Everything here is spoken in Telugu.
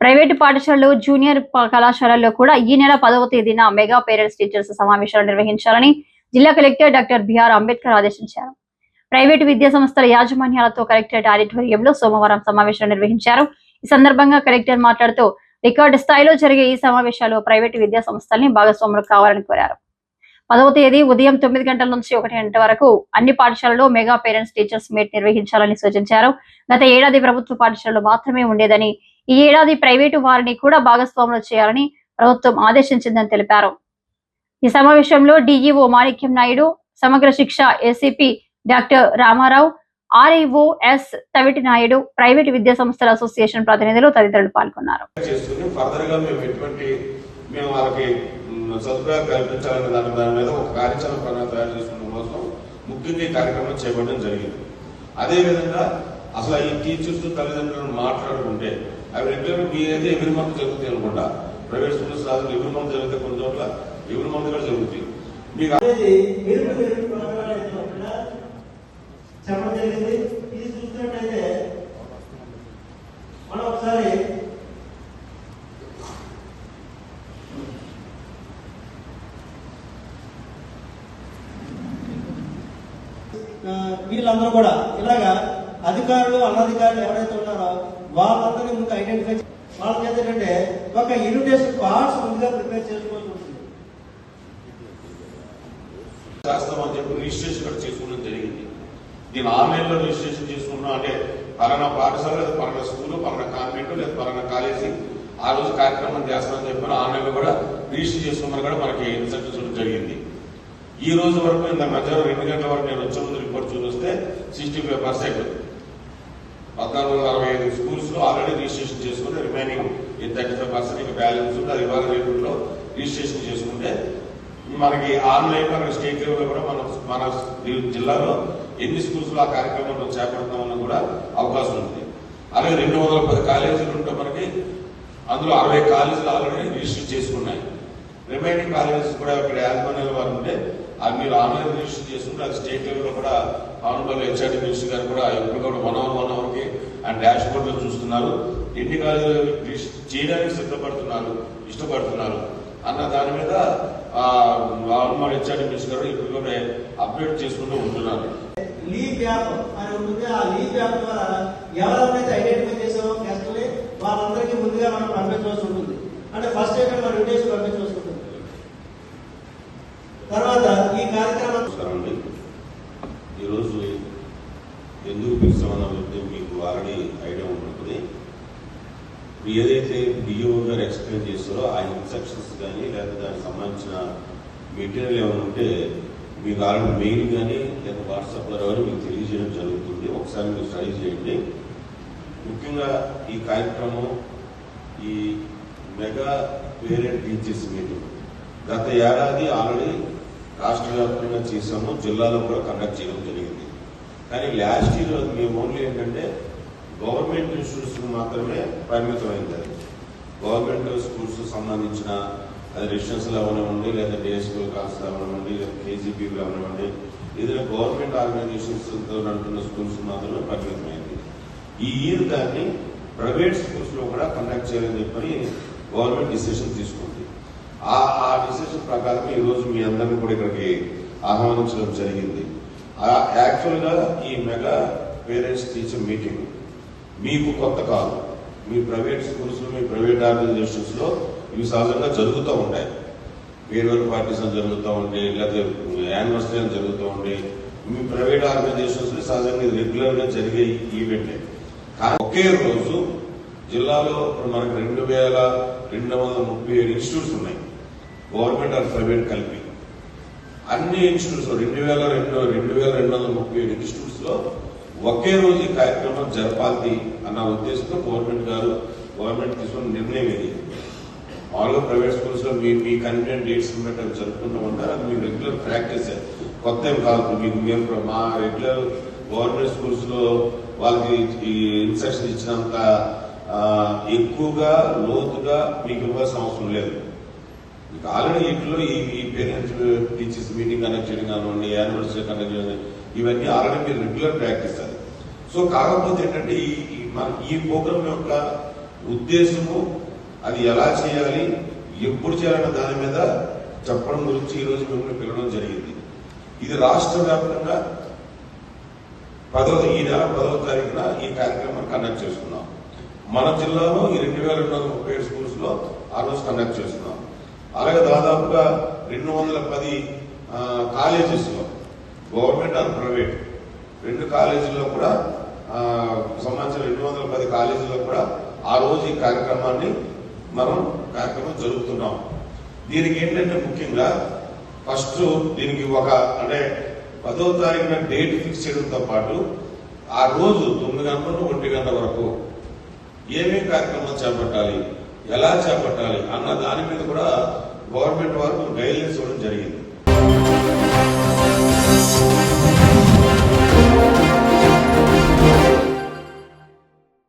ప్రైవేటు పాఠశాలలు జూనియర్ కళాశాలల్లో కూడా ఈ నెల 10వ తేదీన మెగా పేరెంట్స్ టీచర్స్ సమావేశాలు నిర్వహించాలని జిల్లా కలెక్టర్ డాక్టర్ బిఆర్ అంబేద్కర్ ఆదేశించారు. ప్రైవేటు విద్యా సంస్థల యాజమాన్యాలతో కలెక్టరేట్ ఆడిటోరియంలో సోమవారం సమావేశం నిర్వహించారు. ఈ సందర్భంగా కలెక్టర్ మాట్లాడుతూ రికార్డు స్థాయిలో జరిగే ఈ సమావేశాల్లో ప్రైవేటు విద్యా సంస్థల్ని భాగస్వాములు కావాలని కోరారు. 10వ తేదీ ఉదయం 9 గంటల నుంచి 1 గంట వరకు అన్ని పాఠశాలలో మెగా పేరెంట్స్ టీచర్స్ మీట్ నిర్వహించాలని సూచించారు. గత ఏడాది ప్రభుత్వ పాఠశాలలు మాత్రమే ఉండేదని, ఈ ఏడాది ప్రైవేటు వారిని కూడా భాగస్వాములు చేయాలని ప్రభుత్వం ఆదేశించిందని తెలిపారు. ఈ సమావేశంలో డిఈఓ మాణిక్యం Naidu, Samagra Shiksha ACP doctor Ramarao, REO S Taviti Naidu, private విద్యా సంస్థల అసోసియేషన్ ప్రతినిధులు తదితరులు పాల్గొన్నారు. సదుపాయాలు కల్పించాలనే దాని మీద ఒక కార్యాచరణ ప్రణాళిక తయారు చేసుకోవడం కోసం ముఖ్యంగా ఈ కార్యక్రమం చేపట్టడం జరిగింది. అదేవిధంగా అసలు ఈ టీచర్స్ తల్లిదండ్రులను మాట్లాడుకుంటే అవి రెగ్యులర్ మీరైతే ఎవరి మంత్ జరుగుతాయి అనుకుంటా. ప్రైవేట్ స్కూల్స్ రాదు ఎవరి మంత్ జరిగితే కొన్ని చోట్ల ఎవరి మంత్ కూడా జరుగుతాయి. మీకు చెప్పడం జరిగింది. ఇది చూసినట్టయితే మనం ఒకసారి వీళ్ళందరూ కూడా ఇలాగా అధికారులు అనధికారులు ఎవరైతే ఉన్నారో వాళ్ళందరినీ ముందు ఐడెంటిఫై వాళ్ళకి ఏంటంటే ఒక ఇన్విటేషన్ కార్డ్స్ ముందుగా ప్రిపేర్ చేసుకోవాల్సి ఉంటుంది. చేస్తామని చెప్పి రిజిస్ట్రేషన్ కూడా చేసుకోవడం జరిగింది. దీని ఆన్లైన్ లో రిజిస్ట్రేషన్ చేసుకున్నాం అంటే పలానా పాఠశాల లేదా పలానా స్కూల్, పలానా కాన్వెంట్ లేదా పలానా కాలేజీ ఆ రోజు కార్యక్రమం చేస్తామని చెప్పి ఆన్లైన్ లో కూడా రిజిస్టర్ చేసుకోమని కూడా మనకి ఇన్స్ట్రక్షన్స్ జరిగింది. ఈ రోజు వరకు ఇంత మధ్యాహ్నం 2 గంటల వరకు నేను వచ్చే ముందు రిపోర్ట్ చూస్తే 65% 1465 స్కూల్స్ లో ఆల్రెడీ రిజిస్ట్రేషన్ చేసుకుంటే రిమైనింగ్ 35% ఇంకా బ్యాలెన్స్ ఉంది. అది ఇవాళ రేపులో రిజిస్ట్రేషన్ చేసుకుంటే మనకి ఆన్లైన్ లో స్టేట్ లెవెల్ కూడా మన జిల్లాలో ఎన్ని స్కూల్స్ లో ఆ కార్యక్రమంలో చేపడతామన్న కూడా అవకాశం ఉంది. అలాగే 210 కాలేజీలు ఉంటే మనకి అందులో 60 కాలేజీలు ఆల్రెడీ రిజిస్టర్ చేసుకున్నాయి. రిమైనింగ్ కాలేజెస్ కూడా ఇక్కడ యాజమాన్యాల వారు ఉంటే అది మీరు ఆన్లైన్ రిజిస్టర్ చేసుకుంటే అది స్టేట్ లెవెల్ లో కూడా ఆనరబుల్ హెచ్ఆర్డీ మినిస్టర్ గారు కూడా ఎప్పుడు కూడా 1 hour కి అండ్ డాష్ బోర్డ్ లో చూస్తున్నారు. ఎన్ని కాలేజీలు రిజిస్టర్ చేయడానికి సిద్ధపడుతున్నారు, ఇష్టపడుతున్నారు అన్న దాని మీద ఆనరబుల్ హెచ్ఆర్డీ మినిస్టర్ గారు ఇప్పుడు కూడా అప్డేట్ చేసుకుంటూ ఉంటున్నారు. లీవ్ యాప్ అని ఉంటుంది. ఆ లీవ్ యాప్ ద్వారా ఎవరెవరైతే ఐడెంటిఫై చేసామో గెస్ట్ని వాళ్ళందరికీ ముందుగా మనం పంపించవలసి ఉంటుంది. అంటే ఫస్ట్ అయితే మనం ఇన్విటేషన్ పంపించవలసి ఉంటుంది. తర్వాత ఈ కార్యక్రమం ఈరోజు ఎందుకు పిలుస్తామన్న మీకు ఆల్రెడీ ఐడియా ఉంటుంది. ఏదైతే డిఓ గారు ఎక్స్ప్లెయిన్ చేస్తారో ఆ ఇన్స్ట్రక్షన్స్ కానీ లేదా దానికి సంబంధించిన మెటీరియల్ ఏమైనా ఉంటే మీకు ఆల్రెడీ మెయిల్ కానీ లేదా వాట్సాప్ ద్వారా మీకు తెలియజేయడం జరుగుతుంది. ఒకసారి మీరు స్టడీ చేయండి. ముఖ్యంగా ఈ కార్యక్రమం ఈ మెగా పేరెంట్ టీచర్స్ మీటింగ్ గత ఏడాది ఆల్రెడీ రాష్ట్ర వ్యాప్తంగా చేసాము, జిల్లాలో కూడా కండక్ట్ చేయడం జరిగింది. కానీ లాస్ట్ ఇయర్ మేము ఓన్లీ ఏంటంటే గవర్నమెంట్ ఇన్స్టిట్యూట్స్ మాత్రమే పరిమితమైంది. గవర్నమెంట్ స్కూల్స్ సంబంధించిన అది రెసిడెన్షియల్ అవనివ్వండి, లేదా డిఎస్పీ కాల్స్ అవనివ్వండి, లేదా కేజీబీలు అవనివ్వండి, ఏదైనా గవర్నమెంట్ ఆర్గనైజేషన్స్ నడుపుతున్న స్కూల్స్ మాత్రమే పరిమితమైంది. ఈ ఇయర్ దాన్ని ప్రైవేట్ స్కూల్స్ లో కూడా కండక్ట్ చేయాలని చెప్పని గవర్నమెంట్ డిసిషన్ తీసుకుంది. ఆ డిసిషన్ ప్రకారం ఈ రోజు మీ అందరినీ కూడా ఇక్కడికి ఆహ్వానించడం జరిగింది. యాక్చువల్ గా ఈ మెగా పేరెంట్స్ టీచర్ మీటింగ్ మీకు కొత్త కాదు. మీ ప్రైవేట్ స్కూల్స్ లో, మీ ప్రైవేట్ ఆర్గనైజేషన్స్ లో ఇవి సహజంగా జరుగుతూ ఉంటాయి. ఫేర్వెల్ పార్టీస్ అని జరుగుతూ ఉంటాయి, లేకపోతే యానివర్సరీ అని జరుగుతూ ఉంటాయి. మీ ప్రైవేట్ ఆర్గనైజేషన్స్ లో సహజంగా రెగ్యులర్ గా జరిగే ఈవెంటే. కానీ ఒకే రోజు జిల్లాలో మనకు 2237 ఇన్స్టిట్యూట్స్ ఉన్నాయి, గవర్నమెంట్ ఆర్ ప్రైవేట్ కలిపి. అన్ని ఇన్స్టిట్యూట్స్ 2237 ఇన్స్టిట్యూట్స్ లో ఒకే రోజు ఈ కార్యక్రమం జరపాలి అన్న ఉద్దేశంతో గవర్నమెంట్ తీసుకున్న నిర్ణయం ఇది. మామూలుగా ప్రైవేట్ స్కూల్స్ లో మీ కన్వీనియంట్ డేట్స్ బట్టి జరుపుకుంటూ ఉంటారు. అది మీకు రెగ్యులర్ ప్రాక్టీస్, కొత్త ఏం కాదు. మీకు మా రెగ్యులర్ గవర్నమెంట్ స్కూల్స్ లో వాళ్ళకి ఈ ఇన్స్ట్రక్షన్ ఇచ్చినంత ఎక్కువగా లోతుగా మీకు ఇవ్వాల్సిన అవసరం లేదు. మీకు ఆల్రెడీ ఇంట్లో ఈ పేరెంట్స్ టీచర్స్ మీటింగ్ కండక్ట్ చేయడం కానివ్వండి, యానివర్సరీ కండక్ట్ చేయడం, ఇవన్నీ ఆల్రెడీ మీరు రెగ్యులర్ ప్రాక్టీస్ అది. సో కాకపోతే ఏంటంటే ఈ ప్రోగ్రామ్ యొక్క ఉద్దేశము, అది ఎలా చేయాలి, ఎప్పుడు చేయాలన్న దాని మీద చెప్పడం గురించి ఈరోజు మిమ్మల్ని పిలవడం జరిగింది. ఇది రాష్ట్ర వ్యాప్తంగా ఈ నెల 10వ తారీఖున ఈ కార్యక్రమాన్ని కండక్ట్ చేస్తున్నాం. మన జిల్లాలో ఈ 2237 స్కూల్స్ లో ఆ రోజు కండక్ట్ చేస్తున్నాం. అలాగే దాదాపుగా 210 కాలేజెస్ లో, గవర్నమెంట్ ఆర్ ప్రైవేట్, 2 కాలేజీల్లో కూడా సంబంధించిన 210 కాలేజీల్లో కూడా ఆ రోజు ఈ కార్యక్రమం జరుపుతున్నాం. దీనికి ఏంటంటే ముఖ్యంగా ఫస్ట్ దీనికి అంటే 10వ తారీఖున డేట్ ఫిక్స్ చేయడంతో పాటు ఆ రోజు 9 గంటల నుండి 1 గంట వరకు ఏమేమి కార్యక్రమాలు చేపట్టాలి, ఎలా చేపట్టాలి అన్న దాని మీద కూడా గవర్నమెంట్ వారు గైడ్లైన్స్ ఇవ్వడం జరిగింది.